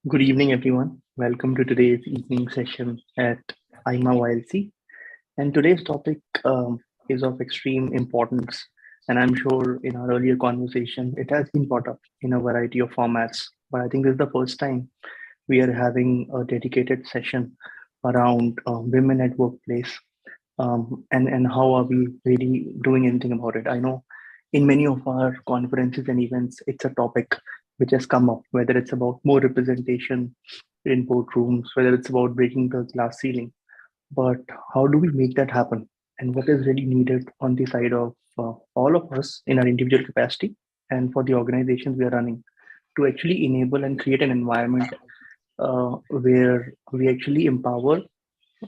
Good evening, everyone. Welcome to today's evening session at IMA YLC. And today's topic is of extreme importance. And I'm sure in our earlier conversation, it has been brought up in a variety of formats. But I think this is the first time we are having a dedicated session around women at workplace and how are we really doing anything about it. I know in many of our conferences and events, it's a topic which has come up, whether it's about more representation in boardrooms, whether it's about breaking the glass ceiling. But how do we make that happen? And what is really needed on the side of all of us in our individual capacity and for the organizations we are running to actually enable and create an environment where we actually empower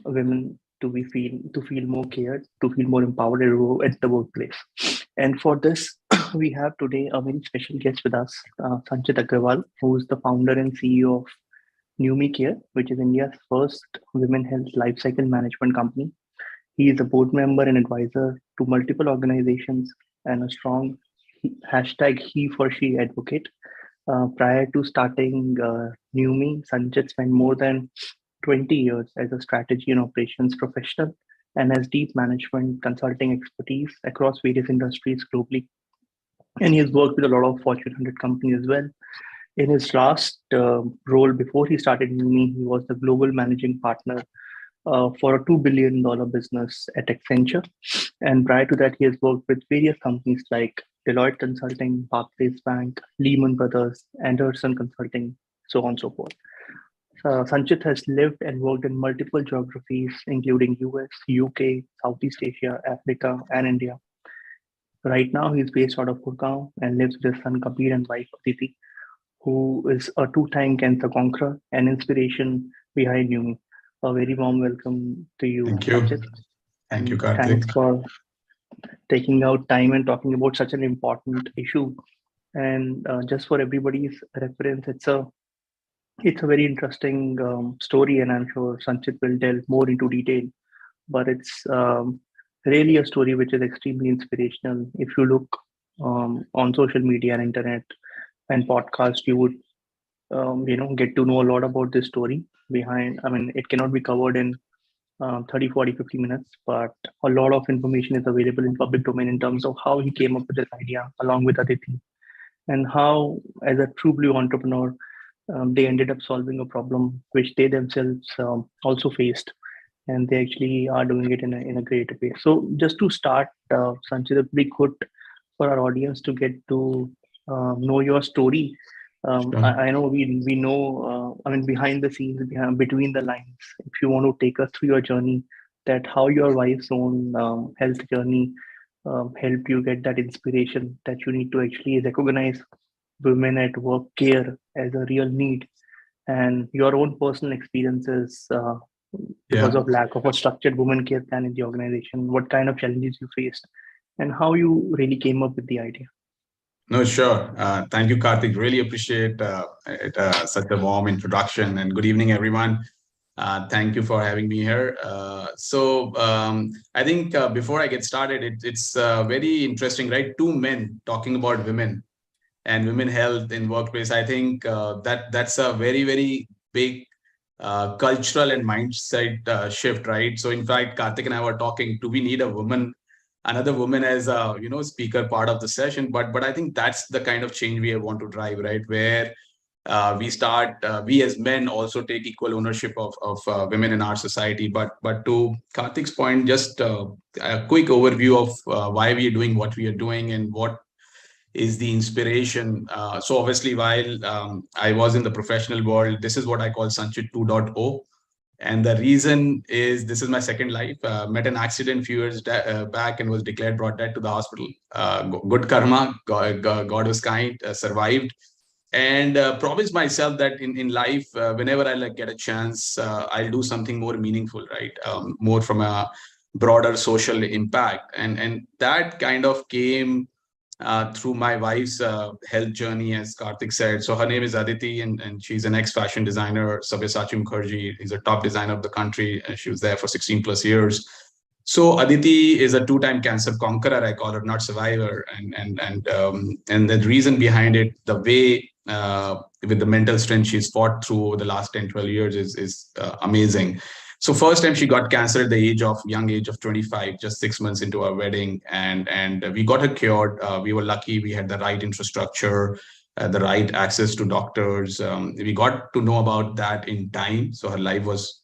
women to feel more cared, to feel more empowered at the workplace. And for this, we have today a very special guest with us, Sanchit Agrawal, who is the founder and CEO of Numi Care, which is India's first women health lifecycle management company. He is a board member and advisor to multiple organizations and a strong hashtag he for she advocate. Prior to starting Numi, Sanchit spent more than 20 years as a strategy and operations professional and has deep management consulting expertise across various industries globally. And he has worked with a lot of Fortune 100 companies as well. In his last role before he started Numi, he was the global managing partner for a $2 billion business at Accenture. And prior to that, he has worked with various companies like Deloitte Consulting, Barclays Bank, Lehman Brothers, Anderson Consulting, so on and so forth. Sanchit has lived and worked in multiple geographies, including US, UK, Southeast Asia, Africa, and India. Right now, he's based out of Gurgaon and lives with his son Kabir and wife Aditi, who is a two-time cancer conqueror and inspiration behind Numi. A very warm welcome to you, Thank you. Sanchit. Thank you, And Karthik. thanks for taking out time and talking about such an important issue. And just for everybody's reference, it's a very interesting story, and I'm sure Sanchit will delve more into detail. But it's really a story which is extremely inspirational. If you look on social media and internet and podcast, you would get to know a lot about this story behind. I mean, it cannot be covered in 30, 40, 50 minutes, but a lot of information is available in public domain in terms of how he came up with this idea along with Aditi and how, as a true blue entrepreneur, they ended up solving a problem which they themselves also faced, and they actually are doing it in a great way. So, just to start, Sanchit, it'd be good for our audience to get to know your story. Sure. I know we know, I mean, behind the scenes, between the lines, if you want to take us through your journey, that how your wife's own health journey helped you get that inspiration that you need to actually recognize women at work care as a real need and your own personal experiences because Yeah. of lack of a structured women care plan in the organization, what kind of challenges you faced, and how you really came up with the idea. No, sure. Thank you, Karthik. Really appreciate such a warm introduction. And good evening, everyone. Thank you for having me here. I think before I get started, it's very interesting, right? Two men talking about women and women health in workplace. I think that's a very, very big cultural and mindset shift, right? So in fact, Karthik and I were talking, do we need a woman, another woman as a speaker part of the session? But I think that's the kind of change we want to drive, right? Where we as men also take equal ownership of women in our society. But to Karthik's point, just a quick overview of why we are doing what we are doing and what is the inspiration. So obviously, while I was in the professional world, this is what I call Sanchit 2.0. And the reason is this is my second life. Met an accident few years back and was declared brought dead to the hospital. Good karma, God was kind, survived. And promised myself that in life, whenever I get a chance, I'll do something more meaningful, right? More from a broader social impact. And that kind of came through my wife's health journey, as Karthik said. So her name is Aditi, and she's an ex-fashion designer. Sabyasachi Mukherjee is a top designer of the country, and she was there for 16 plus years. So Aditi is a two-time cancer conqueror, I call her, not survivor. And the reason behind it, the way with the mental strength she's fought through over the last 10, 12 years is amazing. So first time she got cancer at the young age of 25, just 6 months into our wedding, and we got her cured. We were lucky; we had the right infrastructure, the right access to doctors. We got to know about that in time, so her life was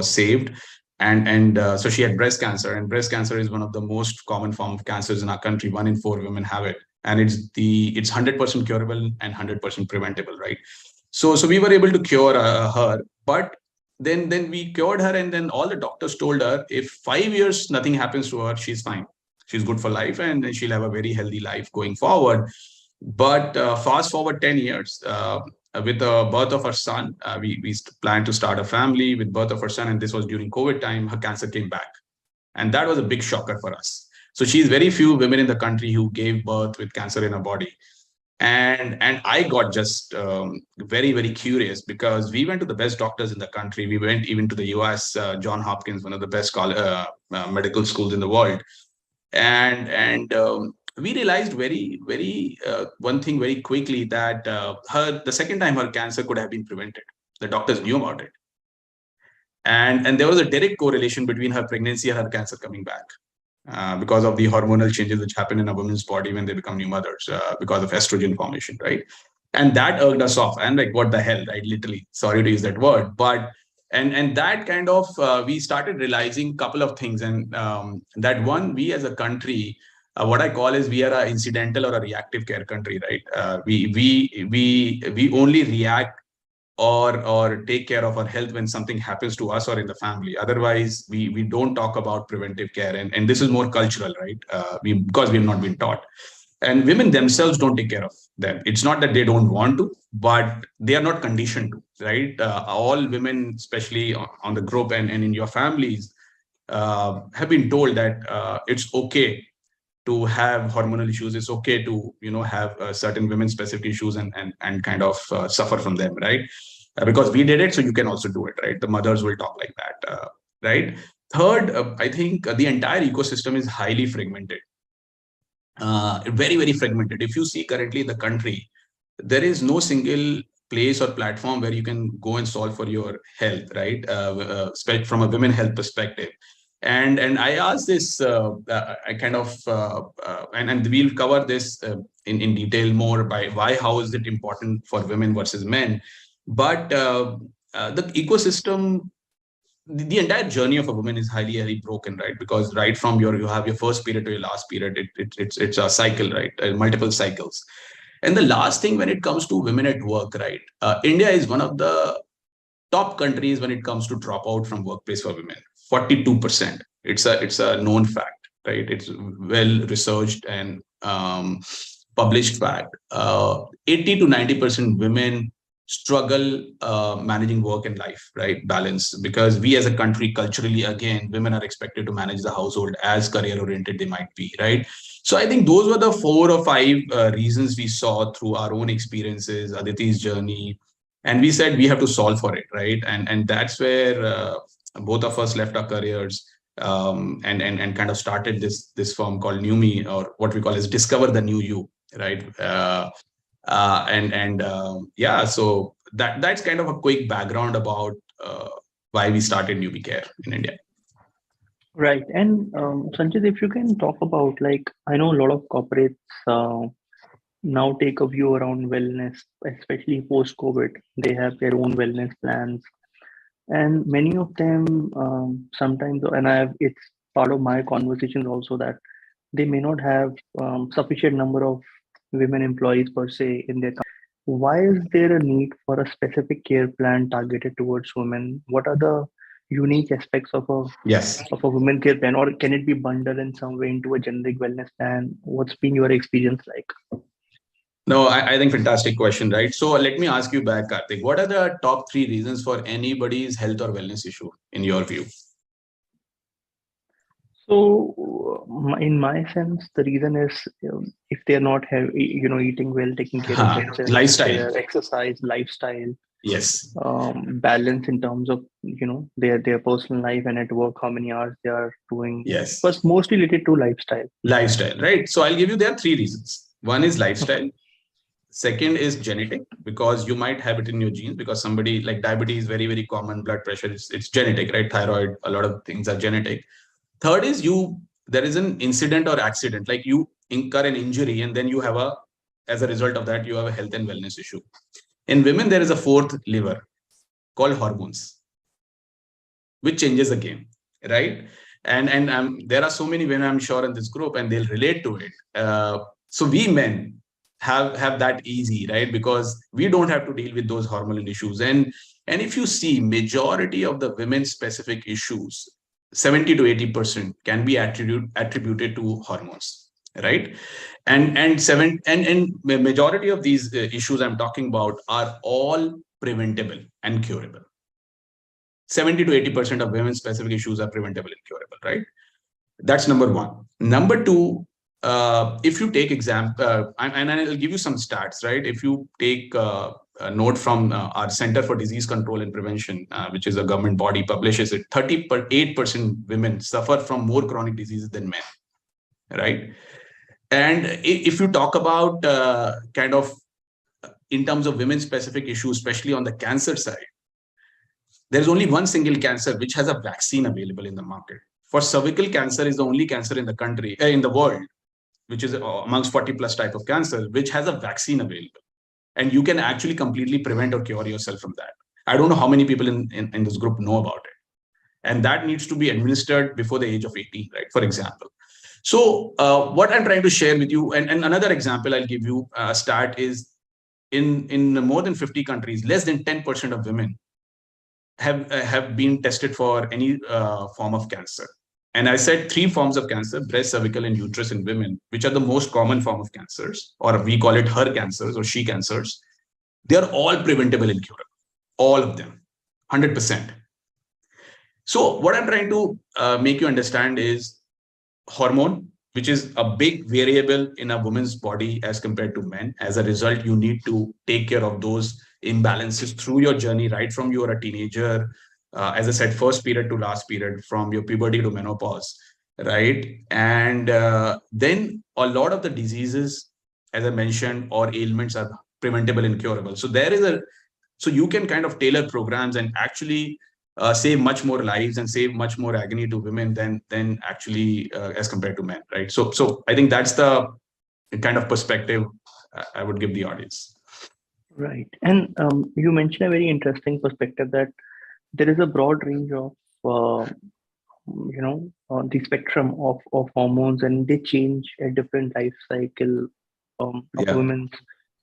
saved. And so she had breast cancer, and breast cancer is one of the most common form of cancers in our country. 1 in 4 women have it, and it's 100% curable and 100% preventable, right? So we were able to cure her, but then we cured her, and then all the doctors told her if 5 years nothing happens to her, she's fine, she's good for life, and she'll have a very healthy life going forward. But fast forward 10 years, with the birth of her son, we planned to start a family. With birth of her son, and this was during COVID time, her cancer came back, and that was a big shocker for us. So she's very few women in the country who gave birth with cancer in her body. And I got just very, very curious, because we went to the best doctors in the country. We went even to the US, John Hopkins, one of the best medical schools in the world. And we realized one thing very quickly, that the second time her cancer could have been prevented. The doctors knew about it. And there was a direct correlation between her pregnancy and her cancer coming back. Because of the hormonal changes which happen in a woman's body when they become new mothers, because of estrogen formation, right? And that irked us off. And like, what the hell, right? Literally, sorry to use that word, but and that kind of we started realizing a couple of things, and that one, we as a country, what I call is we are an incidental or a reactive care country, right? We only react or take care of our health when something happens to us or in the family. Otherwise, we don't talk about preventive care, and this is more cultural, right? Because we have not been taught, and women themselves don't take care of them. It's not that they don't want to, but they are not conditioned to, right? All women, especially on the group and in your families, have been told that it's okay to have hormonal issues. It's okay to have certain women specific issues and kind of suffer from them, right? Because we did it, so you can also do it, right? The mothers will talk like that, right? Third, I think the entire ecosystem is highly fragmented, very, very fragmented. If you see currently in the country, there is no single place or platform where you can go and solve for your health, right? From a women health perspective. And I asked this, I kind of, and we'll cover this in detail more by how is it important for women versus men. But the ecosystem, the entire journey of a woman is highly broken, right? Because right from you have your first period to your last period, it's a cycle, right? Multiple cycles. And the last thing, when it comes to women at work, right? India is one of the top countries when it comes to dropout from workplace for women. 42%. It's a known fact, right? It's well researched and published fact. 80 to 90% women struggle managing work and life, right? Balance, because we as a country, culturally, again, women are expected to manage the household as career oriented they might be, right? So I think those were the 4 or 5 reasons we saw through our own experiences, Aditi's journey, and we said we have to solve for it, right? And that's where both of us left our careers and kind of started this firm called New Me, or what we call as Discover the New You, right? Yeah, so that's kind of a quick background about why we started New Me Care in India. Right. And Sanjit, if you can talk about, like, I know a lot of corporates now take a view around wellness, especially post-COVID. They have their own wellness plans, and many of them sometimes, and it's part of my conversations also, that they may not have sufficient number of women employees per se in their company. Why is there a need for a specific care plan targeted towards women? What are the unique aspects of a women care plan, or can it be bundled in some way into a generic wellness plan? What's been your experience like? No, I think fantastic question, right? So let me ask you back, Karthik. What are the top 3 reasons for anybody's health or wellness issue in your view? So, in my sense, the reason is if they're not eating well, taking care of themselves, lifestyle, their exercise, lifestyle, yes, balance in terms of their personal life and at work, how many hours they are doing. Yes, but mostly related to lifestyle. Lifestyle, right? So I'll give you there are 3 reasons. One is lifestyle. Second is genetic, because you might have it in your genes, because somebody like diabetes, very, very common, blood pressure, it's genetic, right? Thyroid, a lot of things are genetic. Third is there is an incident or accident, like you incur an injury and then you have as a result of that, you have a health and wellness issue. In women, there is a fourth lever called hormones, which changes the game, right? And there are so many women, I'm sure, in this group, and they'll relate to it. So we men have that easy, right? Because we don't have to deal with those hormonal issues. And if you see, majority of the women-specific issues, 70 to 80% can be attributed to hormones, right? And majority of these issues I'm talking about are all preventable and curable. 70 to 80% of women-specific issues are preventable and curable, right? That's number one. Number two, if you take example, and I'll give you some stats, right? If you take a note from our Center for Disease Control and Prevention, which is a government body, publishes it, 38% women suffer from more chronic diseases than men, right? And if you talk about kind of in terms of women-specific issues, especially on the cancer side, there's only one single cancer which has a vaccine available in the market. For cervical cancer is the only cancer in the country, in the world, which is amongst 40 plus type of cancer, which has a vaccine available. And you can actually completely prevent or cure yourself from that. I don't know how many people in this group know about it. And that needs to be administered before the age of 18, right? For example. So what I'm trying to share with you, and another example I'll give you, stat is in more than 50 countries, less than 10% of women have been tested for any form of cancer. And I said 3 forms of cancer: breast, cervical, and uterus in women, which are the most common form of cancers, or we call it her cancers or she cancers. They are all preventable and curable, all of them, 100%. So what I'm trying to make you understand is hormone, which is a big variable in a woman's body as compared to men. As a result, you need to take care of those imbalances through your journey, right from you are a teenager, as I said, first period to last period, from your puberty to menopause, right? And then a lot of the diseases, as I mentioned, or ailments are preventable and curable. So so you can kind of tailor programs and actually save much more lives and save much more agony to women than actually as compared to men, right? So I think that's the kind of perspective I would give the audience. Right. And you mentioned a very interesting perspective that there is a broad range of, the spectrum of hormones, and they change at different life cycle of a woman's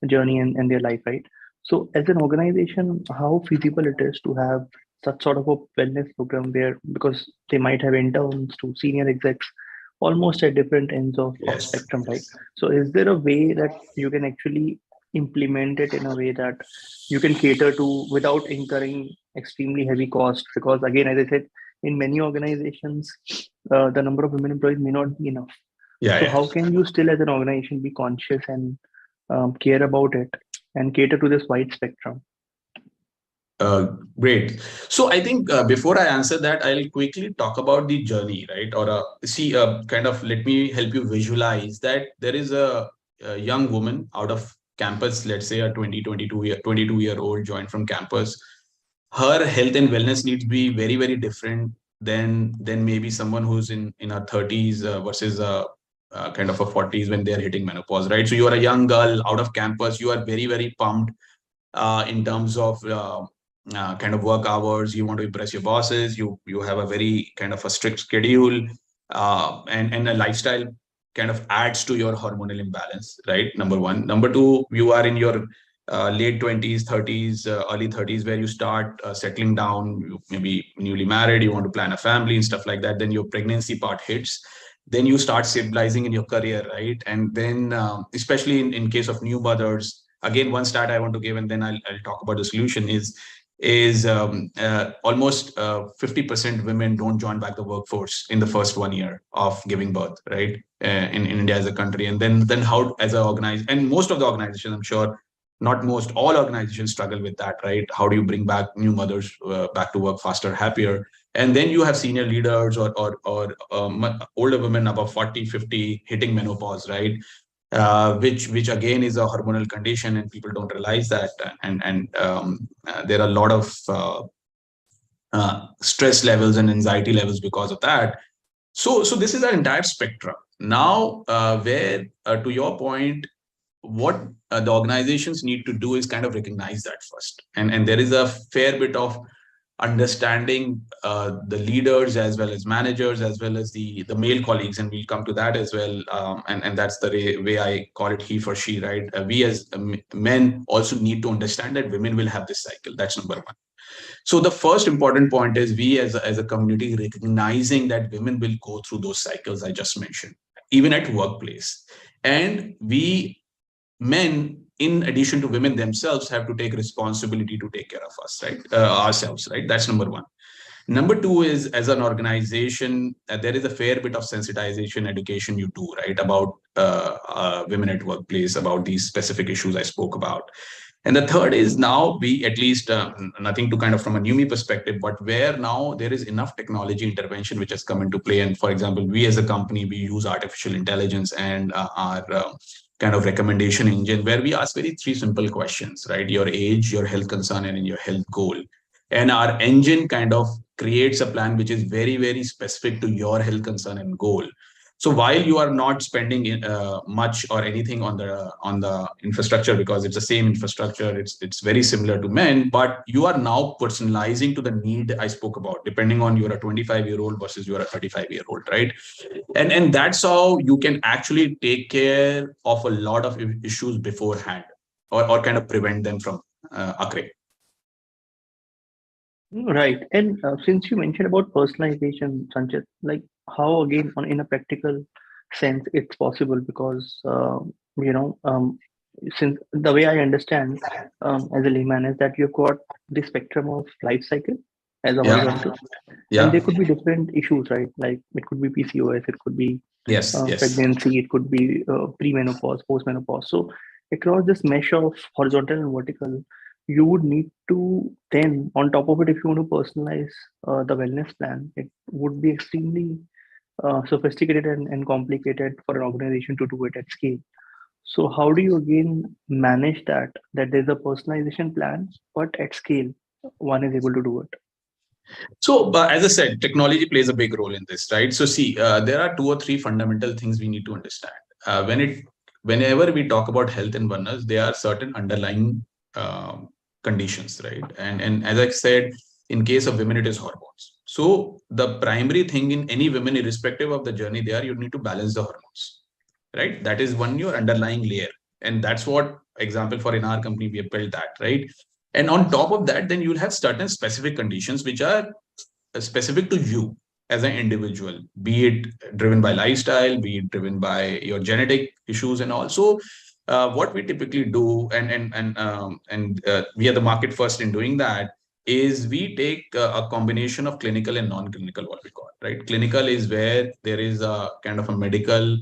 journey and their life, right? So as an organization, how feasible it is to have such sort of a wellness program where, because they might have interns to senior execs almost at different ends of spectrum, right? So is there a way that you can actually implement it in a way that you can cater to without incurring extremely heavy cost? Because again, as I said, in many organizations, the number of women employees may not be enough. So how can you still as an organization be conscious and care about it and cater to this wide spectrum? Great. So I think before I answer that, I'll quickly talk about the journey, right? Or kind of let me help you visualize that there is a young woman out of campus, let's say a 22-year-old joined from campus. Her health and wellness needs be very, very different than maybe someone who's in her 30s versus kind of a 40s when they're hitting menopause, right? So you are a young girl out of campus, you are very, very pumped in terms of kind of work hours. You want to impress your bosses. You have a very kind of a strict schedule, and a lifestyle kind of adds to your hormonal imbalance, right? Number one. Number two, you are in your late 20s, 30s, early 30s, where you start settling down. You maybe newly married, you want to plan a family and stuff like that. Then your pregnancy part hits. Then you start stabilizing in your career, right? And then especially in case of new mothers, again, one stat I want to give, and then I'll talk about the solution, is almost 50% women don't join back the workforce in the first 1 year of giving birth, right? In India as a country. And then how, as an organization, and most of the organizations, I'm sure, not most, all organizations struggle with that, right? How do you bring back new mothers back to work faster, happier? And then you have senior leaders or older women above 40, 50 hitting menopause, right? which again is a hormonal condition, and people don't realize that. And there are a lot of stress levels and anxiety levels because of that. So this is our entire spectrum. Now, where to your point, what the organizations need to do is kind of recognize that first, and there is a fair bit of understanding the leaders as well as managers as well as the male colleagues, and we'll come to that as well. And that's the way I call it, he for she, right? We as men also need to understand that women will have this cycle. That's number one. So the first important point is we as a community recognizing that women will go through those cycles I just mentioned, even at workplace. And we men, in addition to women themselves, have to take responsibility to take care of us, right? Ourselves, right? That's number one. Number two is, as an organization, there is a fair bit of sensitization education you do, right, about women at workplace, about these specific issues I spoke about. And the third is, now we, at least nothing to kind of from a NUMI perspective, but where now there is enough technology intervention which has come into play. And for example, we as a company, we use artificial intelligence and our kind of recommendation engine, where we ask very three simple questions, right? Your age, your health concern, and your health goal. And our engine kind of creates a plan which is very, very specific to your health concern and goal. So while you are not spending much or anything on the infrastructure, because it's the same infrastructure, it's very similar to men, but you are now personalizing to the need I spoke about, depending on you're a 25-year-old versus you're a 35-year-old, right? And that's how you can actually take care of a lot of issues beforehand, or kind of prevent them from occurring. Right. And since you mentioned about personalization, Sanchit, like how again on in a practical sense it's possible, because you know since the way I understand as a layman is that you've got the spectrum of life cycle as a Yeah, horizontal, and there yeah, could be different issues, right? Like it could be PCOS, it could be yes, yes. pregnancy, it could be premenopause, postmenopause. So across this mesh of horizontal and vertical, you would need to then, on top of it, if you want to personalize the wellness plan, it would be extremely sophisticated and complicated for an organization to do it at scale. So how do you again manage that? That there's a personalization plan, but at scale, one is able to do it. So, as I said, technology plays a big role in this, right? So, see, there are two or three fundamental things we need to understand. Whenever we talk about health and wellness, there are certain underlying conditions, right? And as I said, in case of women, it is hormones. So, the primary thing in any women, irrespective of the journey they are, you need to balance the hormones, right? That is one your underlying layer, and that's what example for in our company we have built that, right? And on top of that, then you'll have certain specific conditions which are specific to you as an individual, be it driven by lifestyle, be it driven by your genetic issues. And also what we typically do, and we are the market first in doing that, is we take a combination of clinical and non-clinical, what we call, right? Clinical is where there is a kind of a medical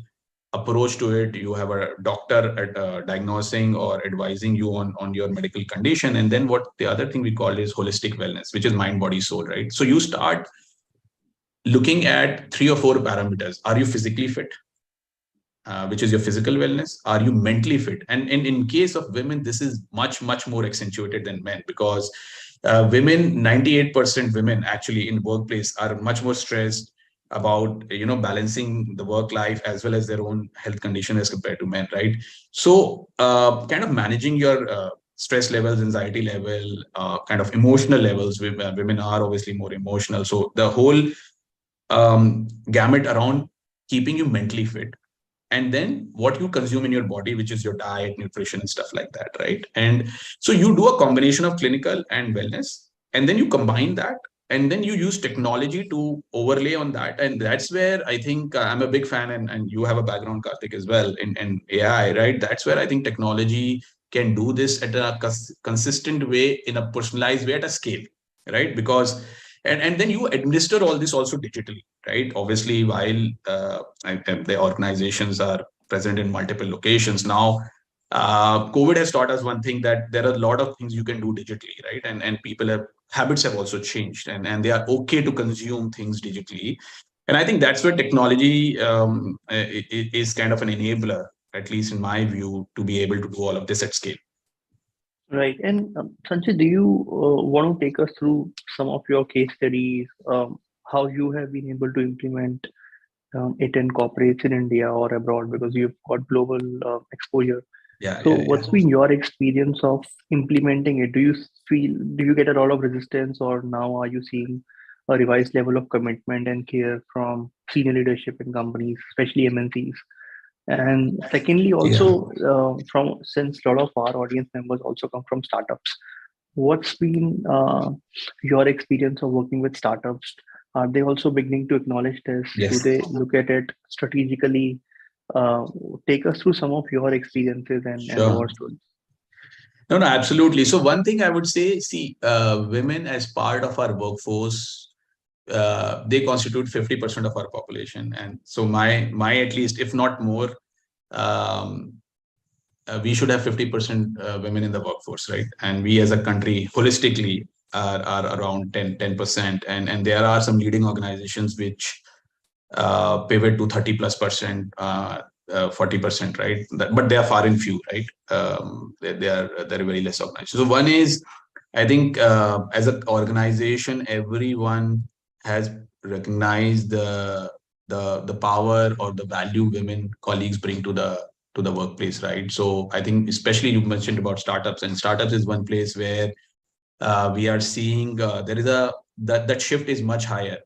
approach to it. You have a doctor at diagnosing or advising you on your medical condition. And then what the other thing we call is holistic wellness, which is mind, body, soul, right? So you start looking at three or four parameters. Are you physically fit? Which is your physical wellness. Are you mentally fit? And in case of women, this is much, much more accentuated than men, because women, 98% women actually in workplace are much more stressed about balancing the work life as well as their own health condition as compared to men, right? So kind of managing your stress levels, anxiety level, kind of emotional levels. Women are obviously more emotional, so the whole gamut around keeping you mentally fit, and then what you consume in your body, which is your diet, nutrition, and stuff like that, right? And so you do a combination of clinical and wellness, and then you combine that, and then you use technology to overlay on that. And that's where I think I'm a big fan, and you have a background, Karthik, as well in AI, right? That's where I think technology can do this at a consistent way, in a personalized way, at a scale, right? Because and then you administer all this also digitally, right? Obviously, while the organizations are present in multiple locations now, COVID has taught us one thing, that there are a lot of things you can do digitally, right? And people have habits have also changed, and they are okay to consume things digitally. And I think that's where technology is kind of an enabler at least in my view, to be able to do all of this at scale. Right. And Sanjay, do you want to take us through some of your case studies, how you have been able to implement it in corporates in India or abroad, because you've got global exposure. Yeah, So yeah, yeah. what's been your experience of implementing it? Do you get a lot of resistance, or now are you seeing a revised level of commitment and care from senior leadership in companies, especially MNCs? And secondly, Yeah. also from since a lot of our audience members also come from startups, what's been your experience of working with startups? Are they also beginning to acknowledge this? Do Yes. they look at it strategically? Uh, Take us through some of your experiences and Sure. war stories. No, no, absolutely. So one thing I would say, see, women as part of our workforce, they constitute 50% of our population. And so my at least, if not more, um, we should have 50% women in the workforce, right? And we as a country holistically are around 10%. And there are some leading organizations which pivot to 30+%, 40%, right? But they are far and few, right? They're very less organized. So one is, I think as an organization, everyone has recognized the power or the value women colleagues bring to the workplace, right? So I think especially you mentioned about startups, and startups is one place where we are seeing there is that shift is much higher.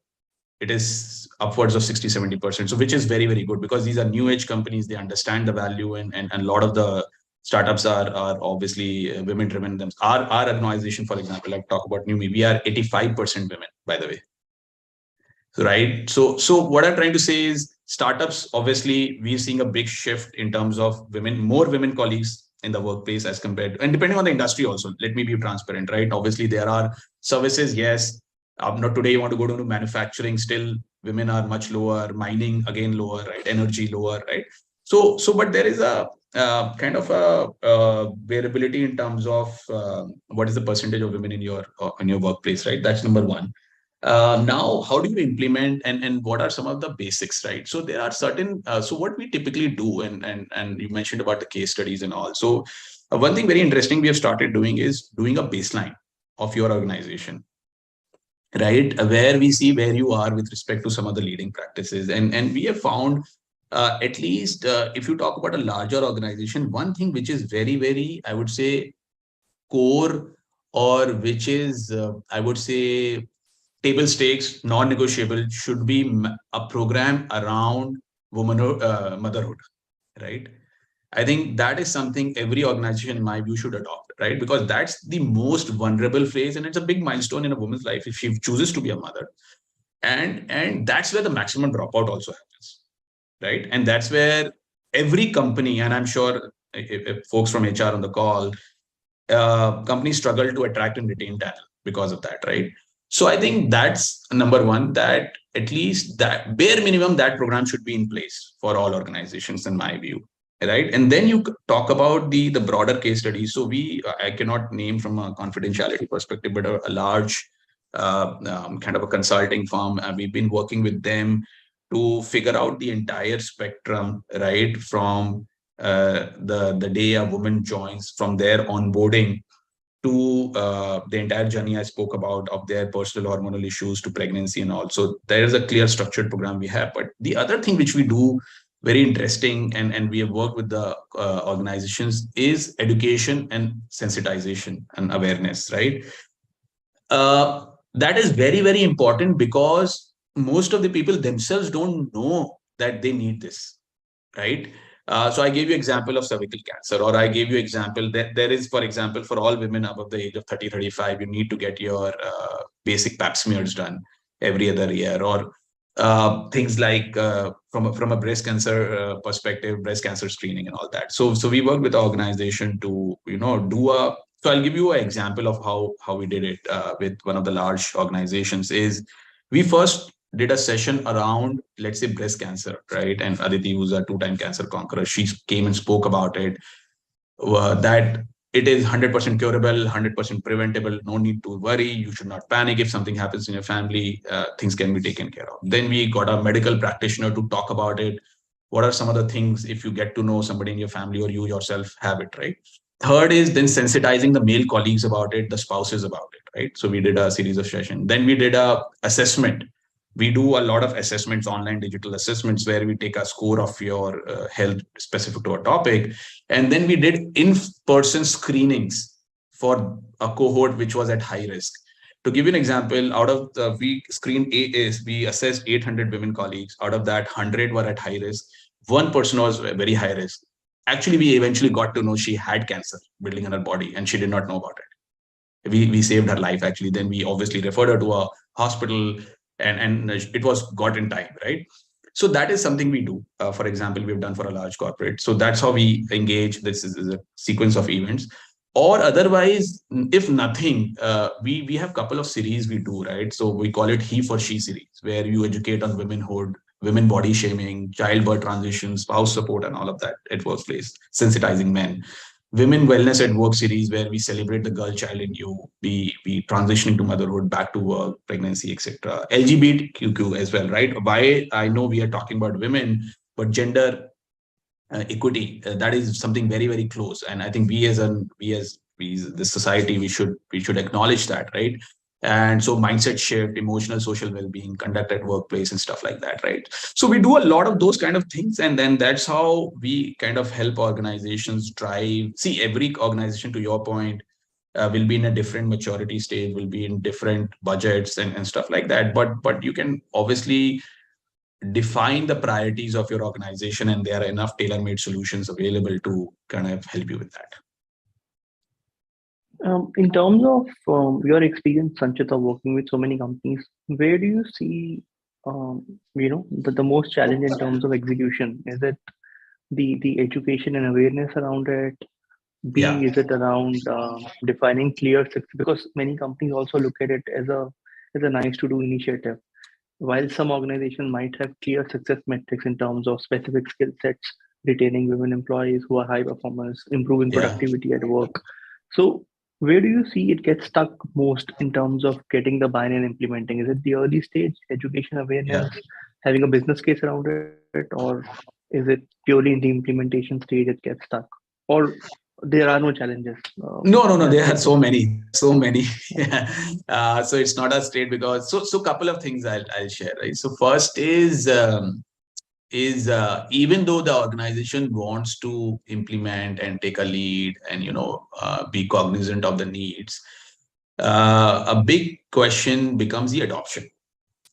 It is upwards of 60-70%. So which is very, very good, because these are new age companies. They understand the value, and a lot of the startups are obviously women driven. Our organization, for example, like talk about Numi, we are 85% women, by the way. Right. So what I'm trying to say is startups, obviously, we're seeing a big shift in terms of more women colleagues in the workplace as compared to, and depending on the industry also, let me be transparent, right? Obviously, there are services, yes. Not today, you want to go to manufacturing, still women are much lower, mining again lower, right? Energy lower, right? So but there is a kind of a variability in terms of what is the percentage of women in your workplace, right? That's number one. Now, how do you implement, and what are some of the basics, right? So there are certain, so what we typically do, and you mentioned about the case studies and all. So one thing very interesting we have started doing is doing a baseline of your organization, right? Where we see where you are with respect to some of the leading practices. And we have found, at least if you talk about a larger organization, one thing which is very, very, I would say, core, or which is, I would say, table stakes, non-negotiable, should be a program around motherhood, right? I think that is something every organization, in my view, should adopt, right? Because that's the most vulnerable phase, and it's a big milestone in a woman's life if she chooses to be a mother. And that's where the maximum dropout also happens, right? And that's where every company, and I'm sure if folks from HR on the call, companies struggle to attract and retain talent because of that, right? So I think that's number one, that at least that bare minimum, that program should be in place for all organizations, in my view, right? And then you talk about the broader case studies. So I cannot name from a confidentiality perspective, but a large kind of a consulting firm, we've been working with them to figure out the entire spectrum, right? From the day a woman joins, from their onboarding to the entire journey I spoke about of their personal hormonal issues to pregnancy and all. So there is a clear structured program we have. But the other thing which we do very interesting, and we have worked with the organizations, is education and sensitization and awareness, right? That is very, very important, because most of the people themselves don't know that they need this, right? So I gave you example of cervical cancer, or I gave you example that there is, for example, for all women above the age of 30, 35, you need to get your basic pap smears done every other year, or things like from a breast cancer perspective, breast cancer screening and all that. So we work with the organization to do a. So I'll give you an example of how we did it with one of the large organizations. Is we first did a session around, let's say, breast cancer, right? And Aditi, who's a 2-time cancer conqueror, she came and spoke about it, that it is 100% curable, 100% preventable. No need to worry. You should not panic if something happens in your family. Things can be taken care of. Then we got a medical practitioner to talk about it, What are some of the things if you get to know somebody in your family or you yourself have it, right? Third is then sensitizing the male colleagues about it, the spouses about it, right? So we did a series of sessions. Then we did a assessment. We do a lot of assessments, online digital assessments, where we take a score of your health specific to a topic. And then we did in-person screenings for a cohort which was at high risk. To give you an example, out of the, we screened we assessed 800 women colleagues. Out of that, 100 were at high risk. One person was very high risk. Actually, we eventually got to know she had cancer building in her body and she did not know about it. We saved her life actually. Then we obviously referred her to a hospital and it was got in time, right? So that is something we do. For example, we've done for a large corporate. So that's how we engage. This is a sequence of events. Or otherwise, if nothing, we have a couple of series we do, right? So we call it He for She series, where you educate on womenhood, women body shaming, childbirth transition, spouse support, and all of that at workplace, sensitizing men. Women Wellness at Work series, where we celebrate the girl child in you, we transitioning to motherhood, back to work, pregnancy, etc. LGBTQ as well, right? Why I know we are talking about women, but gender equity, that is something very, very close. And I think we as the society, we should acknowledge that, right? And so mindset shift, emotional social well-being, conduct at workplace and stuff like that, right? So we do a lot of those kind of things, and then that's how we kind of help organizations drive. See, every organization, to your point, will be in a different maturity stage, will be in different budgets and stuff like that. But you can obviously define the priorities of your organization, and there are enough tailor-made solutions available to kind of help you with that. In terms of your experience, Sanchita, working with so many companies, where do you see, the most challenge in terms of execution? Is it the education and awareness around it? Yeah. Is it around defining clear success? Because many companies also look at it as a nice to do initiative. While some organizations might have clear success metrics in terms of specific skill sets, retaining women employees who are high performers, improving Yeah. productivity at work. So where do you see it get stuck most in terms of getting the buy-in and implementing? Is it the early stage, education awareness, having a business case around it, or is it purely in the implementation stage it gets stuck? Or there are no challenges? No. There are so many. So it's not a straight, because so couple of things I'll share. Right. So first is even though the organization wants to implement and take a lead and be cognizant of the needs, a big question becomes the adoption.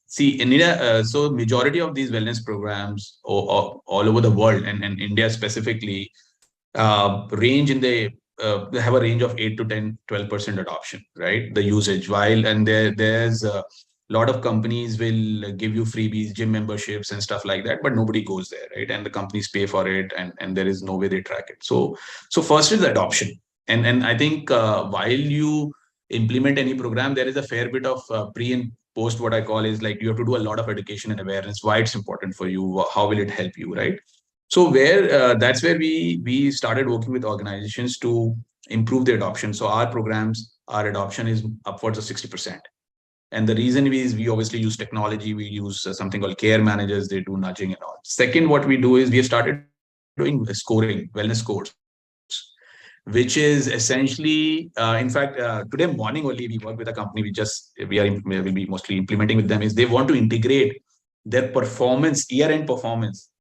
See, in India, so majority of these wellness programs all over the world, and India specifically, range in they have a range of 8 to 10, 12% adoption, right? The usage, while and there's a lot of companies will give you freebies, gym memberships and stuff like that, but nobody goes there, right? And the companies pay for it, and there is no way they track it. So first is adoption, and I think while you implement any program, there is a fair bit of pre and post. What I call is like you have to do a lot of education and awareness, why it's important for you, how will it help you, right? So that's where we started working with organizations to improve the adoption. So our adoption is upwards of 60%. And the reason is we obviously use technology. We use something called care managers. They do nudging and all. Second, what we do is we have started doing scoring, wellness scores, which is essentially, in fact, today morning only we work with a company. We'll be mostly implementing with them. Is they want to integrate their performance, year-end performance,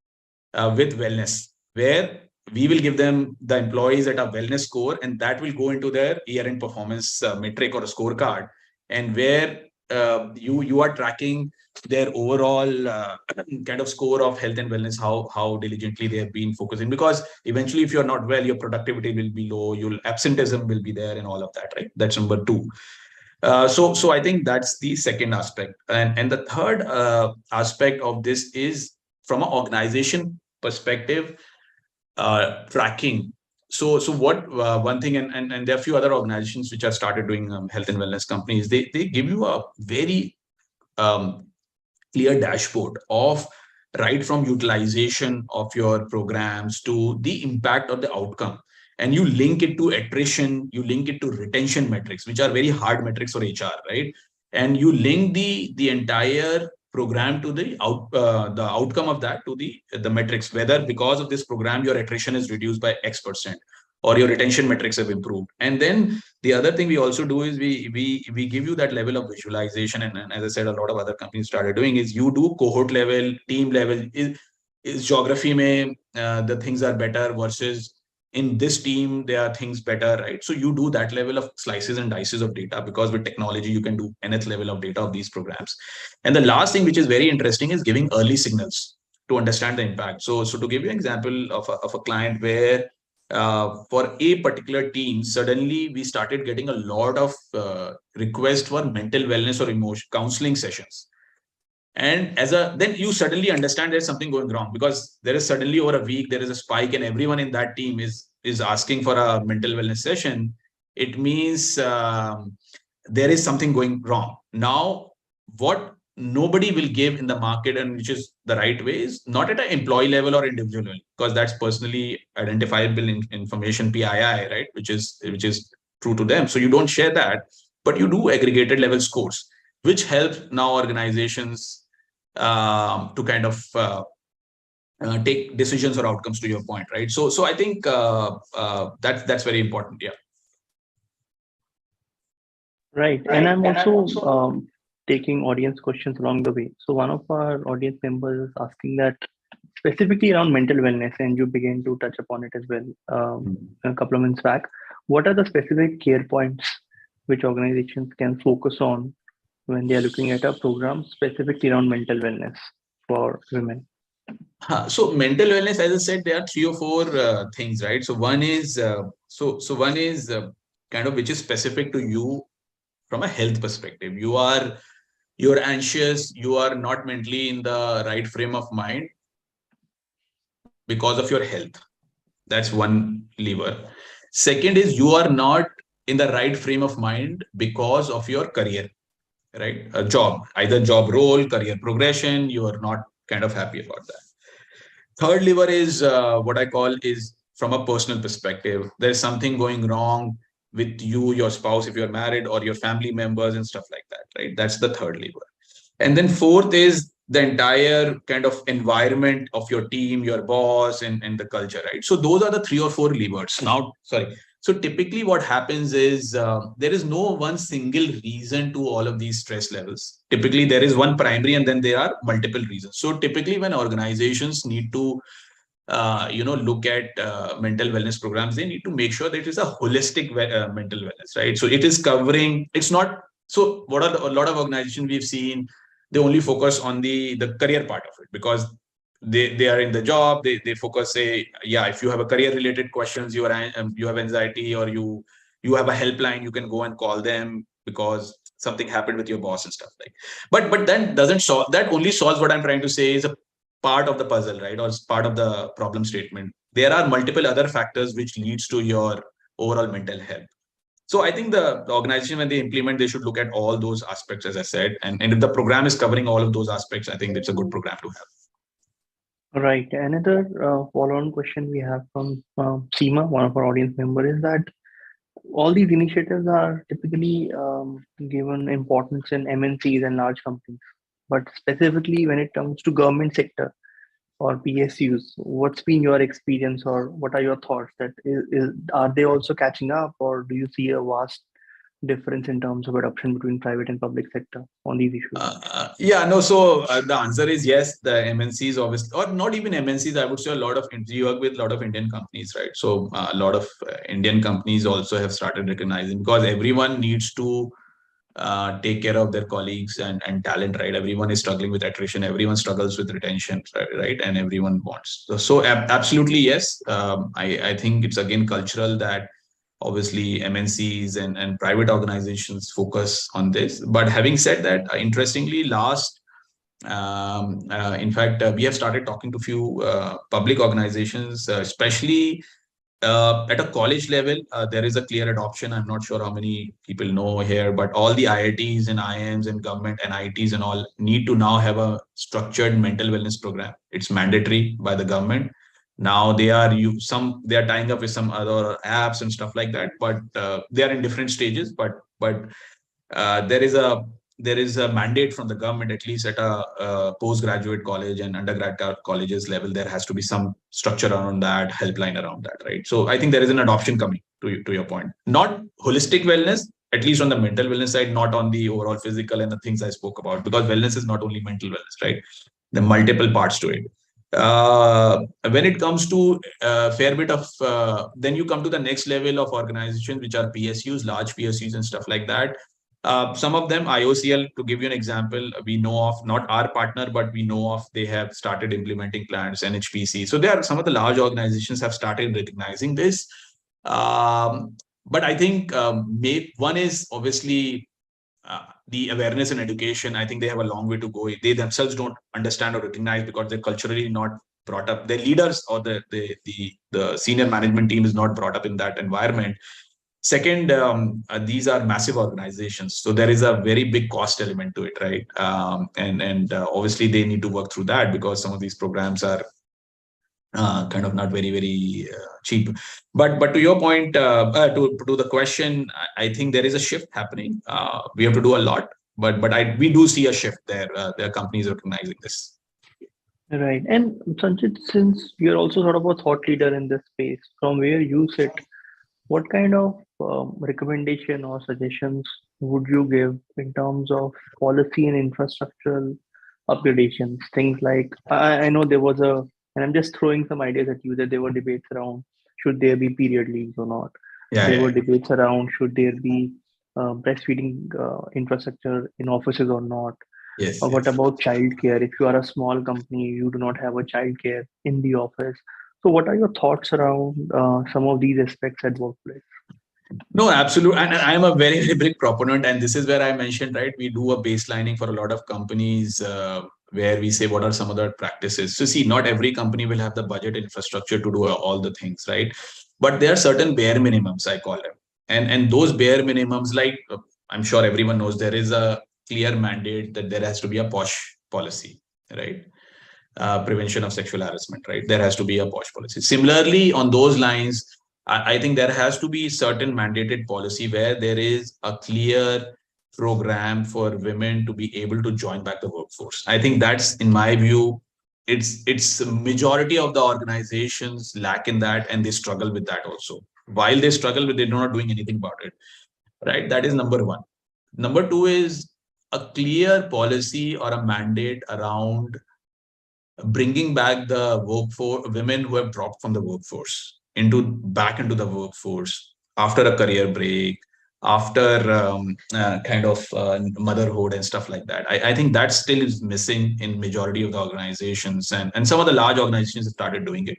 with wellness, where we will give them the employees at a wellness score, and that will go into their year-end performance metric or a scorecard, and where you are tracking their overall kind of score of health and wellness, how diligently they have been focusing. Because eventually, if you're not well, your productivity will be low, your absenteeism will be there, and all of that, right? That's number two. So I think that's the second aspect, and the third aspect of this is from an organization perspective, tracking. So what one thing, and there are a few other organizations which have started doing health and wellness companies. They give you a very clear dashboard of right from utilization of your programs to the impact of the outcome, and you link it to attrition, you link it to retention metrics, which are very hard metrics for HR, right? And you link the entire program to the outcome of that to the metrics, whether because of this program your attrition is reduced by X% or your retention metrics have improved. And then the other thing we also do is we give you that level of visualization, and as I said, a lot of other companies started doing is you do cohort level, team level, is geography mein the things are better versus in this team there are things better, right? So you do that level of slices and dices of data, because with technology you can do nth level of data of these programs. And the last thing which is very interesting is giving early signals to understand the impact. So to give you an example of a client where for a particular team, suddenly we started getting a lot of requests for mental wellness or emotion counseling sessions. And then you suddenly understand there's something going wrong, because there is suddenly over a week, there is a spike and everyone in that team is asking for a mental wellness session. It means there is something going wrong. Now, what nobody will give in the market, and which is the right way, is not at an employee level or individual level, because that's personally identifiable information, PII, right? Which is true to them. So you don't share that, but you do aggregated level scores, which help now organizations to kind of take decisions or outcomes, to your point, right? So I think that's very important. Yeah. Right. And I'm also taking audience questions along the way. So one of our audience members is asking that specifically around mental wellness, and you began to touch upon it as well a couple of minutes back. What are the specific care points which organizations can focus on when they are looking at a program specifically around mental wellness for women? So mental wellness, as I said, there are 3 or 4 things, right? So one is one is kind of which is specific to you from a health perspective. You're anxious, you are not mentally in the right frame of mind because of your health. That's one lever. Second is you are not in the right frame of mind because of your career, right? A job, either job role, career progression, you are not kind of happy about that. Third lever is what I call is from a personal perspective. There's something going wrong with you, your spouse, if you're married, or your family members and stuff like that, right? That's the third lever. And then fourth is the entire kind of environment of your team, your boss, and the culture, right? So those are the 3 or 4 levers. Now, sorry. So typically what happens is there is no one single reason to all of these stress levels. Typically there is one primary and then there are multiple reasons. So typically when organizations need to look at mental wellness programs, they need to make sure that it is a holistic mental wellness, right? So it is covering, it's not, so what are a lot of organizations we've seen, they only focus on the career part of it, because they are in the job, they focus, say, yeah, if you have a career related questions, you have anxiety, or you have a helpline, you can go and call them because something happened with your boss and stuff like. But then doesn't solve, that only solves what I'm trying to say is a part of the puzzle, right? Or part of the problem statement. There are multiple other factors which leads to your overall mental health. So I think the organization, when they implement, they should look at all those aspects, as I said. And if the program is covering all of those aspects, I think it's a good program to have. Right. Another follow-on question we have from Seema, one of our audience members, is that all these initiatives are typically given importance in MNCs and large companies, but specifically when it comes to government sector or PSUs, what's been your experience, or what are your thoughts? That are they also catching up, or do you see a vast difference in terms of adoption between private and public sector on these issues? So the answer is yes. The MNCs, obviously, or not even MNCs, I would say a lot of, you work with a lot of Indian companies, right? So a lot of Indian companies also have started recognizing, because everyone needs to take care of their colleagues and talent, right? Everyone is struggling with attrition, everyone struggles with retention, right? And everyone wants. So absolutely yes. I think it's again cultural that obviously MNCs and private organizations focus on this. But having said that, interestingly, in fact, we have started talking to few public organizations, especially at a college level. There is a clear adoption. I'm not sure how many people know here, but all the IITs and IIMs and government and IITs and all need to now have a structured mental wellness program. It's mandatory by the government. Now they are tying up with some other apps and stuff like that, but they are in different stages. But there there is a mandate from the government, at least at a postgraduate college and undergraduate colleges level, there has to be some structure around that, helpline around that, right? So I think there is an adoption coming to your point. Not holistic wellness, at least on the mental wellness side, not on the overall physical and the things I spoke about, because wellness is not only mental wellness, right? There are multiple parts to it. When it comes to a fair bit of, then you come to the next level of organizations, which are PSUs, large PSUs and stuff like that. Some of them, IOCL, to give you an example, we know of, not our partner, but we know of, they have started implementing plans, NHPC. So there are some of the large organizations have started recognizing this. But I think one is obviously the awareness and education. I think they have a long way to go. They themselves don't understand or recognize because they're culturally not brought up. Their leaders or the senior management team is not brought up in that environment. Second, these are massive organizations, so there is a very big cost element to it, right? And obviously they need to work through that because some of these programs are kind of not very cheap. But to your point, to the question, I think there is a shift happening. We have to do a lot, but we do see a shift there. There are companies recognizing this. Right. And Sanchit, since you're also sort of a thought leader in this space, from where you sit, what kind of recommendation or suggestions would you give in terms of policy and infrastructural upgradations? Things like, I know there was and I'm just throwing some ideas at you, that there were debates around should there be period leaves or not. There were debates around should there be breastfeeding infrastructure in offices or not. Yes. Or what about childcare? If you are a small company, you do not have a childcare in the office. So what are your thoughts around some of these aspects at workplace? No, absolutely. And I am a very big proponent. And this is where I mentioned, right? We do a baselining for a lot of companies where we say, what are some other practices? So see, not every company will have the budget infrastructure to do all the things, right? But there are certain bare minimums, I call them. And those bare minimums, like I'm sure everyone knows, there is a clear mandate that there has to be a POSH policy, right? Prevention of sexual harassment, right? There has to be a POSH policy. Similarly, on those lines, I think there has to be certain mandated policy where there is a clear program for women to be able to join back the workforce. I think that's, in my view, it's a majority of the organizations lack in that, and they struggle with that also. While they struggle with, they're not doing anything about it, right? That is number one. Number two is a clear policy or a mandate around bringing back the workforce, women who have dropped from the workforce back into the workforce after a career break, after motherhood and stuff like that. I think that still is missing in majority of the organizations, and some of the large organizations have started doing it.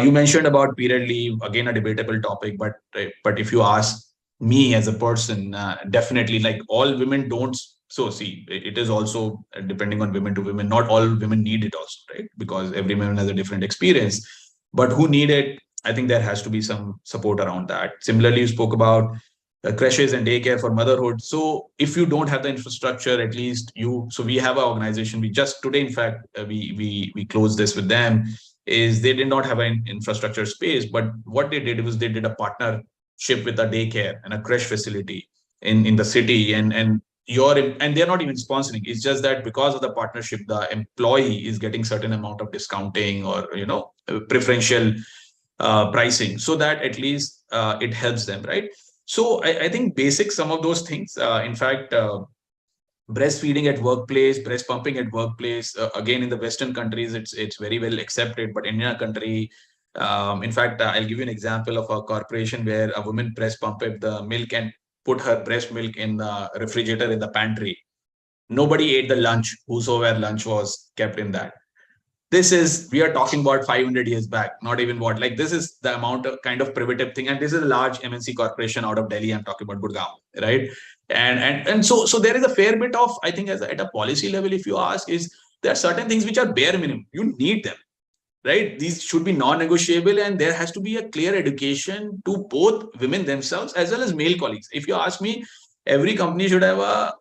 You mentioned about period leave, again, a debatable topic, but if you ask me as a person, definitely, like, all women don't. So see, it is also depending on women to women. Not all women need it also, right? Because every woman has a different experience. But who need it, I think there has to be some support around that. Similarly, you spoke about creches and daycare for motherhood. So if you don't have the infrastructure, at least so we have an organization, we just today, in fact, we closed this with them, is they did not have an infrastructure space, but what they did was they did a partnership with a daycare and a creche facility in the city, and they're not even sponsoring. It's just that because of the partnership, the employee is getting certain amount of discounting or preferential pricing, so that at least it helps them, right? So I think basic, some of those things. In fact, breastfeeding at workplace, breast pumping at workplace. Again, in the Western countries, it's very well accepted, but in our country, in fact, I'll give you an example of a corporation where a woman breast pumped the milk and put her breast milk in the refrigerator in the pantry. Nobody ate the lunch, whosoever lunch was kept in that. We are talking about 500 years back, not even what, like, this is the amount of kind of primitive thing. And this is a large MNC corporation out of Delhi. I'm talking about Gurgaon, right? And so there is a fair bit of, I think, at a policy level, if you ask, is there are certain things which are bare minimum. You need them, right? These should be non-negotiable, and there has to be a clear education to both women themselves as well as male colleagues. If you ask me, every company should have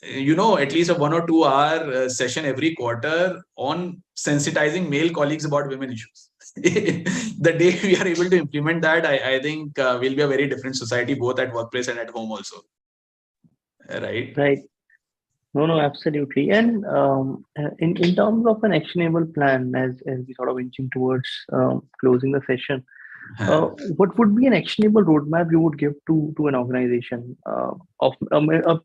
at least a 1 or 2 hour session every quarter on sensitizing male colleagues about women issues. The day we are able to implement that, I think we'll be a very different society, both at workplace and at home also. Right. Right. No, absolutely. And in terms of an actionable plan, as we sort of inching towards closing the session, what would be an actionable roadmap you would give to an organization of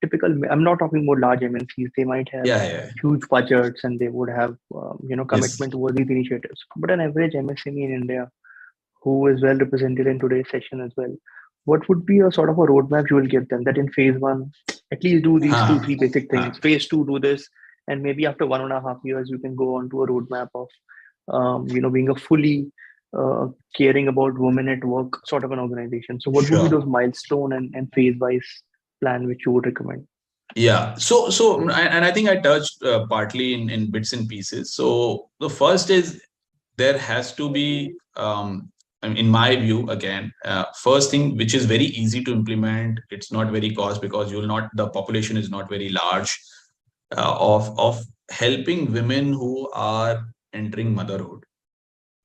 typical? I'm not talking about large MNCs. They might have Yeah, yeah. huge budgets and they would have Yes. commitment towards these initiatives. But an average MSME in India who is well represented in today's session as well, what would be a sort of a roadmap you will give them that in phase one, at least do these two, Huh, three basic huh. things. Phase two, do this, and maybe after 1.5 years, you can go on to a roadmap of, being a fully caring about women at work sort of an organization. So, what would be those Sure. milestone and phase wise plan which you would recommend? Yeah. And I think I touched partly in bits and pieces. So the first is there has to be, in my view, again, first thing which is very easy to implement. It's not very cost because the population is not very large, of helping women who are entering motherhood.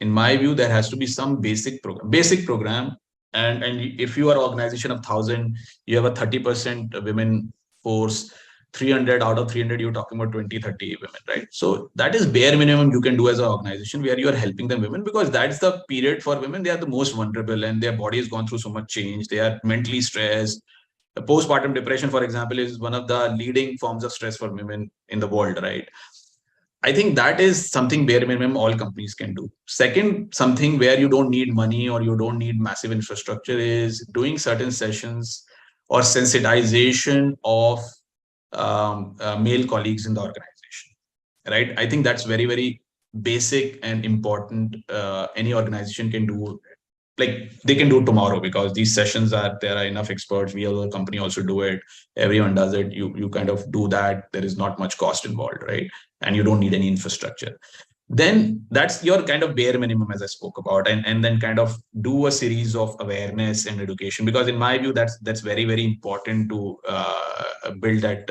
In my view, there has to be some basic program. And if you are an organization of 1,000, you have a 30% women force. 300 out of 300, you're talking about 20, 30 women, right? So that is bare minimum you can do as an organization where you are helping them women, because that's the period for women. They are the most vulnerable and their body has gone through so much change. They are mentally stressed. Postpartum depression, for example, is one of the leading forms of stress for women in the world, right? I think that is something bare minimum all companies can do. Second, something where you don't need money or you don't need massive infrastructure is doing certain sessions or sensitization of male colleagues in the organization, right? I think that's very, very basic and important. Any organization can do, like they can do it tomorrow, because these sessions there are enough experts. We as a company also do it. Everyone does it. You kind of do that. There is not much cost involved, right? And you don't need any infrastructure. Then that's your kind of bare minimum, as I spoke about, and then kind of do a series of awareness and education, because in my view that's very, very important to build that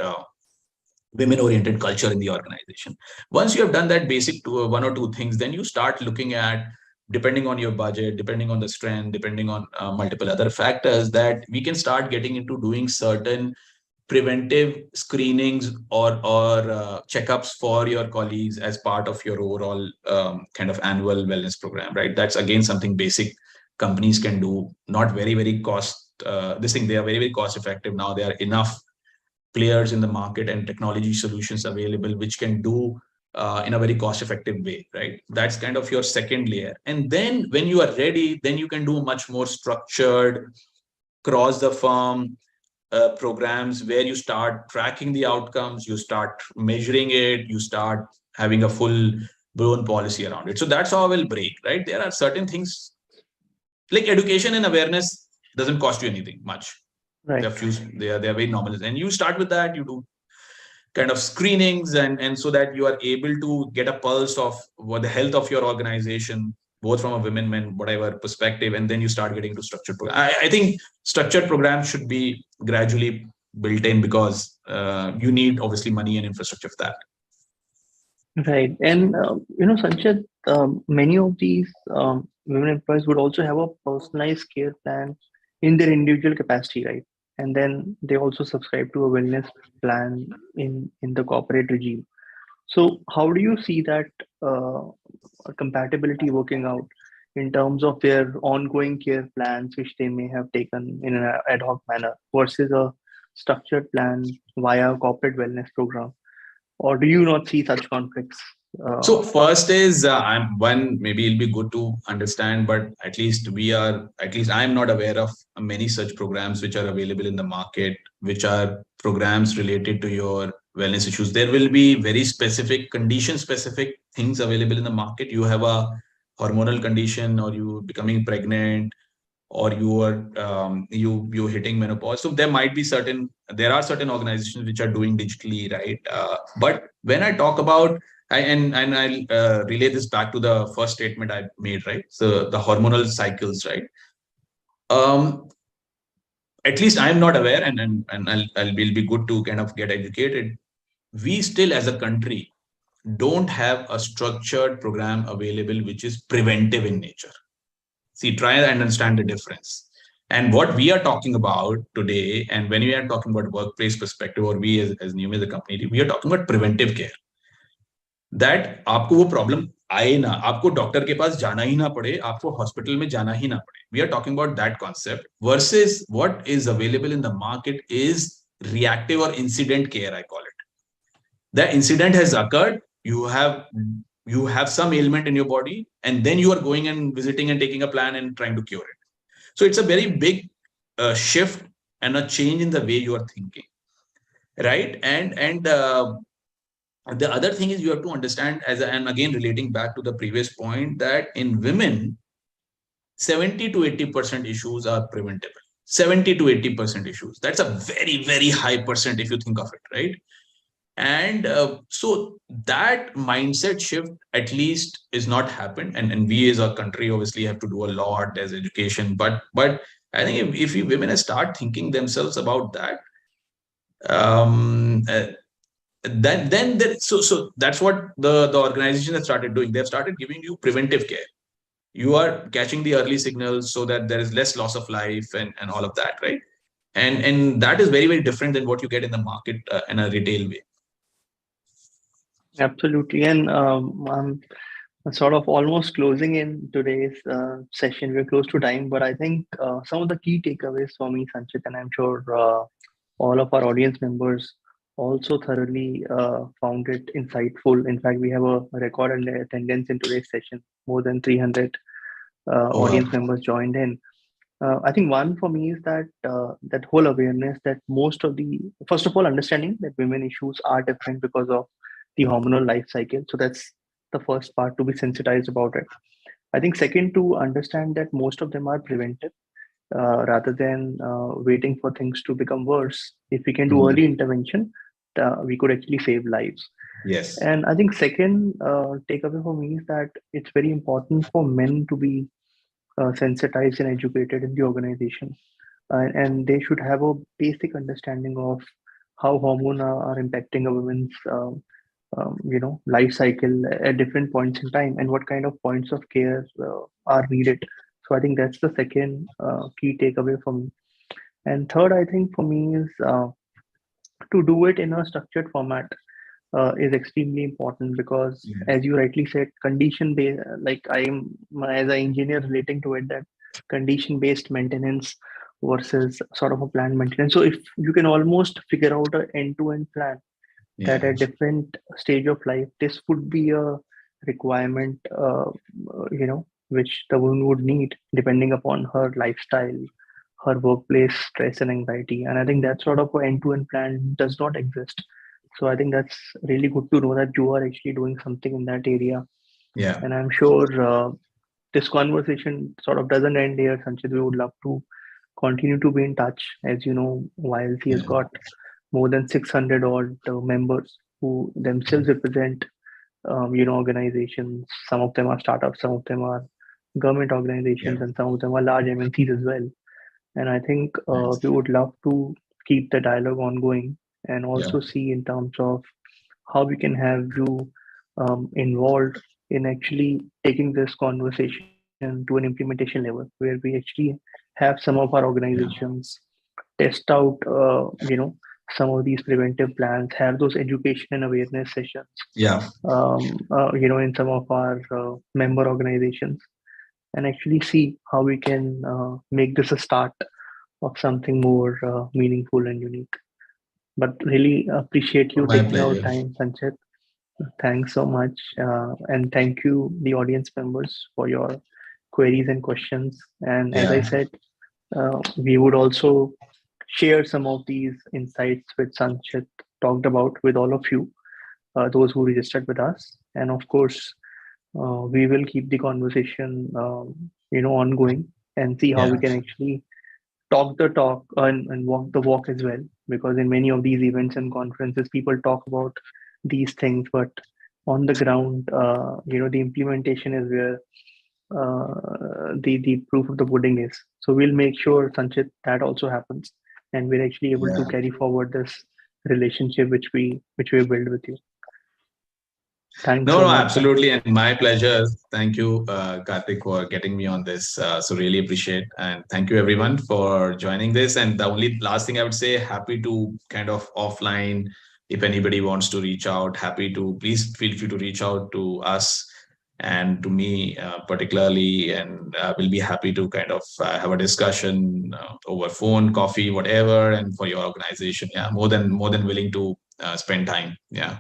women oriented culture in the organization. Once you have done that basic one or two things, then you start looking at, depending on your budget, depending on the strength, depending on multiple other factors, that we can start getting into doing certain preventive screenings or checkups for your colleagues as part of your overall kind of annual wellness program, right? That's again something basic companies can do. Not very, very cost this thing. They are very, very cost effective now. There are enough players in the market and technology solutions available which can do in a very cost effective way, right? That's kind of your second layer. And then when you are ready, then you can do much more structured cross the firm programs where you start tracking the outcomes, you start measuring it, you start having a full blown policy around it. So that's how I will break, right? There are certain things like education and awareness doesn't cost you anything much. Right. They are very nominal, and you start with that. You do kind of screenings, and so that you are able to get a pulse of what the health of your organization, both from a women, men, whatever perspective, and then you start getting to structured program. I think structured programs should be gradually built in, because you need obviously money and infrastructure for that. Right. And, Sanchit, many of these women employees would also have a personalized care plan in their individual capacity, right? And then they also subscribe to a wellness plan in the corporate regime. So, how do you see that uh, compatibility working out in terms of their ongoing care plans, which they may have taken in an ad hoc manner, versus a structured plan via a corporate wellness program? Or do you not see such conflicts? So first is I'm one, maybe it'll be good to understand, but at least I'm not aware of many such programs which are available in the market, which are programs related to your wellness issues. There will be very specific condition specific things available in the market. You have a hormonal condition, or you becoming pregnant, or you are you hitting menopause. So there are certain organizations which are doing digitally, right? But when I talk about, and I'll relay this back to the first statement I made, right? So the hormonal cycles, right? Um, at least I'm not aware, and I'll be good to kind of get educated. We still, as a country, don't have a structured program available which is preventive in nature. See, try and understand the difference. And what we are talking about today, and when we are talking about workplace perspective, or we as New as a company, we are talking about preventive care. That आपको वो problem आए ना, आपको doctor के पास जाना ही ना पड़े, आपको हॉस्पिटल में जाना ही ना पड़े. We are talking about that concept versus what is available in the market is reactive or incident care, I call it. The incident has occurred, you have some ailment in your body, and then you are going and visiting and taking a plan and trying to cure it. So it's a very big shift and a change in the way you are thinking, right? And the other thing is you have to understand, and again relating back to the previous point, that in women 70 to 80% issues are preventable. 70 to 80% issues, that's a very, very high percent if you think of it, right? And so that mindset shift at least is not happened, and we as a country obviously have to do a lot as education, but I think if women start thinking themselves about that, then so that's what the organization has started doing. They've started giving you preventive care. You are catching the early signals so that there is less loss of life and all of that, right? And that is very, very different than what you get in the market in a retail way. Absolutely. And I'm sort of almost closing in today's session. We're close to time, but I think some of the key takeaways for me, Sanchit, and I'm sure all of our audience members also thoroughly found it insightful. In fact, we have a record attendance in today's session. More than 300 Oh, wow. audience members joined in. I think one for me is that that whole awareness that most of the, first of all, understanding that women issues are different because of the hormonal life cycle. So that's the first part, to be sensitized about it. I think second, to understand that most of them are preventive rather than waiting for things to become worse. If we can do Mhm. early intervention, we could actually save lives. Yes. And I think second takeaway for me is that it's very important for men to be sensitized and educated in the organization, and they should have a basic understanding of how hormones are impacting a woman's life cycle at different points in time, and what kind of points of care are needed. So I think that's the second key takeaway for me. And third, I think for me is to do it in a structured format is extremely important, because Yeah. as you rightly said, condition based, like I am as an engineer relating to it, that condition based maintenance versus sort of a planned maintenance. So if you can almost figure out an end to end plan that Yeah. at different stage of life, this would be a requirement, which the woman would need depending upon her lifestyle, her workplace stress and anxiety. And I think that sort of an end to end plan does not exist. So I think that's really good to know that you are actually doing something in that area. Yeah. And I'm sure this conversation sort of doesn't end here, Sanchit. We would love to continue to be in touch. As you know, YLC has Yeah. got more than 600 odd members who themselves represent, organizations. Some of them are startups, some of them are government Yeah. organizations, and some of them are large MNCs as well. And I think we would love to keep the dialogue ongoing, and Yeah. also see in terms of how we can have you involved in actually taking this conversation to an implementation level, where we actually have some of our Yeah. organizations test out, some of these preventive plans, have those education and awareness sessions, Yeah. in some of our member organizations, and actually see how we can make this a start of something more meaningful and unique. But really appreciate you My taking out pleasure. time, Sanchit. Thanks so much. And thank you, the audience members, for your queries and questions. And as I Yeah. said, we would also share some of these insights which Sanchit talked about with all of you, those who registered with us. And of course, we will keep the conversation, ongoing, and see how Yeah. we can actually talk the talk and walk the walk as well. Because in many of these events and conferences, people talk about these things, but on the ground, the implementation is where the proof of the pudding is. So we'll make sure, Sanchit, that also happens, and we're actually able to Yeah. carry forward this relationship which we build with you. Thanks No, so no, much. absolutely. And my pleasure. Thank you, Karthik, for getting me on this. So really appreciate. And thank you everyone for joining this. And the only last thing I would say, happy to kind of offline, if anybody wants to reach out, happy to, please feel free to reach out to us and to me particularly, and we'll be happy to kind of have a discussion over phone, coffee, whatever, and for your organization. Yeah, more than willing to spend time. Yeah.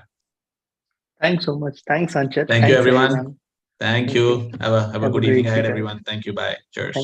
Thanks so much. Thanks, Anchit. Thank you, Thanks, everyone. everyone. Thank Thank you. you. Have a Have a good evening great ahead, weekend. everyone. Thank you. Bye. Cheers.